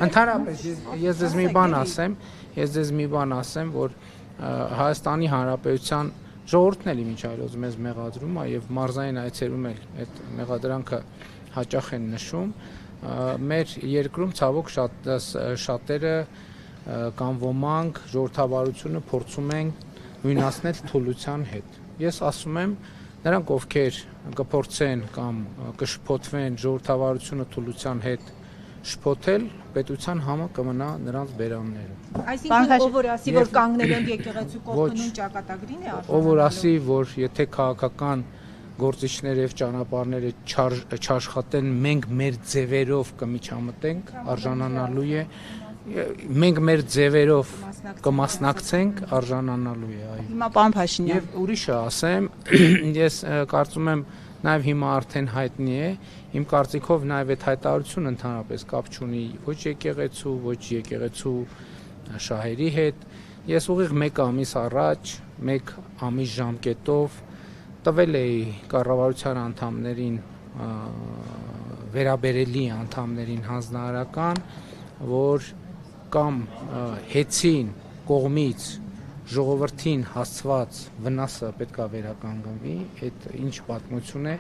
Ընդհանրապես ես ձեզ մի բան ասեմ, որ Հայաստանի Հանրապետության ժողովուրդն էլ իմիջայլոց մեզ մեղադրում է եւ մարզային այցերում էլ այդ մեղադրանքը հաճախ են նշում մեր երկրում ցավոք շատերը կամ ոմանք ժողովրդավարությունը փորձում են նույնացնել թուլության հետ ես ասում եմ նրանք ովքեր կփորձեն կամ կշփոթվեն ժողովրդավարությունը թուլության հետ շփոթել պետության համը կմնա նրանց բերաններում Այսինքն ով որ ասի որ կանգնել են եկեղեցու կողքին ճակատագրին է ով որ ասի որ եթե քաղաքական գործիչները եւ ճանապարհները չաշխատեն մենք մեր ձևերով կմիջամտենք արժանանալու է մենք մեր ձևերով կմասնակցենք արժանանալու է այո Հիմա պարոն Փաշինյան եւ ուրիշը ասեմ ես կարծում եմ նաեւ հիմա արդեն հայտնի է իմ կարծիքով նաեւ այդ հայտարարությունը ընդհանրապես կապ չունի ոչ եկեղեցու շահերի հետ ես ուղիղ 1 ամիս առաջ 1 ամիս ժամկետով տվել էի կառավարության անդամներին վերաբերելի անդամներին հանձնարարական որ կամ հեծին կողմից ժողովրդին հասցված վնասը պետք է վերականգնվի այդ ինչ պատմություն է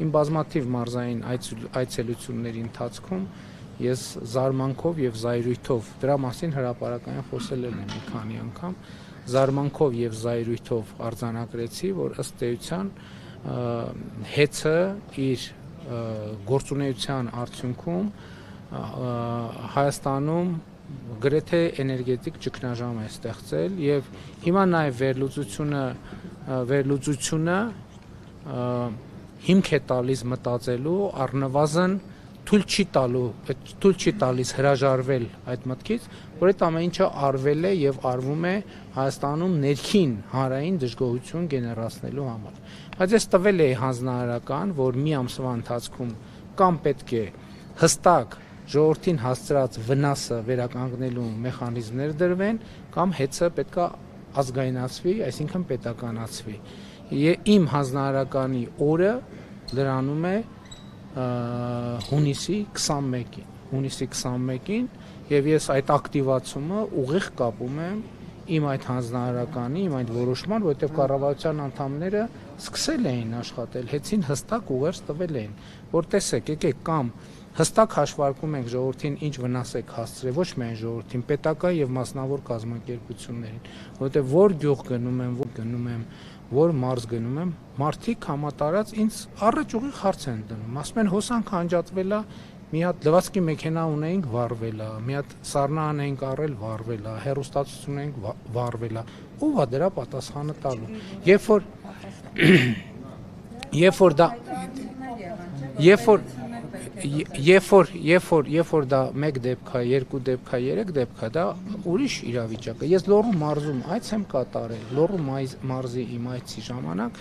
իմ բազմաթիվ մարզային այցելությունների ընթացքում ես զարմանքով եւ զայրույթով դրա մասին հրապարակային խոսել եմ մի քանի անգամ զարմանքով եւ զայրույթով արձանագրեցի որ ըստ էության հեծը իր գործունեության արդյունքում Հայաստանում գրեթե էներգետիկ ճգնաժամ է ստեղծել եւ հիմա նաեւ վերլուծությունը հիմք է տալիս մտածելու առնվազն թույլ չի տալիս հրաժարվել այդ մտքից որ այդ ամեն ինչը արվել է եւ արվում է Հայաստանում ներքին հանրային դժգոհություն գեներացնելու համար բայց ես տվել էի հանձնարարական որ մի ամսվա ընթացքում կամ պետք է հստակ ժողովրդին հասցրած վնասը վերականգնելու մեխանիզմներ դրվեն կամ հեծը պետքա ազգայնացվի, այսինքն պետականացվի։ Իմ հանձնարարականի օրը լրանում է հունիսի 21-ին եւ ես այդ ակտիվացումը ուղիղ կապում եմ իմ այդ հանձնարարականի, իմ այդ որոշման, որովհետեւ կառավարության անդամները սկսել էին աշխատել, հեծին հստակ ուղերձ տվել էին, որ տեսեք, եկեք կամ հստակ հաշվարկում ենք ժողովրդին ինչ վնաս եք հասցրել, ոչ միայն ժողովրդին, պետական եւ մասնավոր կազմակերպություններին, որովհետեւ որ գյուղ գնում եմ, որ մարզ գնում եմ, մարդիկ համատարած ինձ առաջ ուղիղ հարց են դնում, ասում են հոսանք անջատվել է, մի հատ լվացքի մեքենա ունեինք վառվել է, մի հատ սառնան էինք առել վառվել է, հեռուստացություն էինք վառվել է, ով է դրա պատասխանը տալու, Երբ որ դա 1 դեպք է, 2 դեպք է, 3 դեպք է, դա ուրիշ իրավիճակ է։ Ես Լոռու մարզում այց եմ կատարել, Լոռու մարզի իմ այցի ժամանակ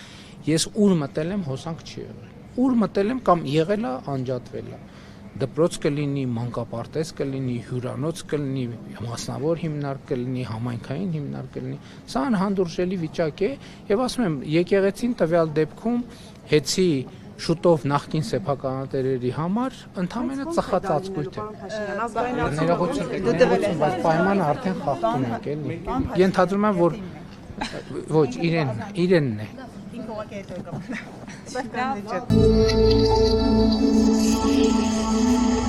ես ուր մտել եմ հոսանք չի եղել։ Ուր մտել եմ կամ եղել է, անջատվել է։ Դպրոց կլինի, մանկապարտեզ կլինի, հյուրանոց կլինի, մասնավոր հիմնարկ կլինի, համայնքային հիմնարկ կլինի։ Սա անհանդուրժելի վիճակ է եւ ասում եմ, եկեղեցին տվյալ դեպքում հեծի շուտով նախկին սեփականատերերի համար ընդհանրապես ծխած ածկույթ է։ Ներողություն, բայց պայմանը արդեն խախտում ենք, էլի։ Ենթադրում եմ, որ ոչ, իրենն է։ Ինքը ուղղակի հետո է կապ։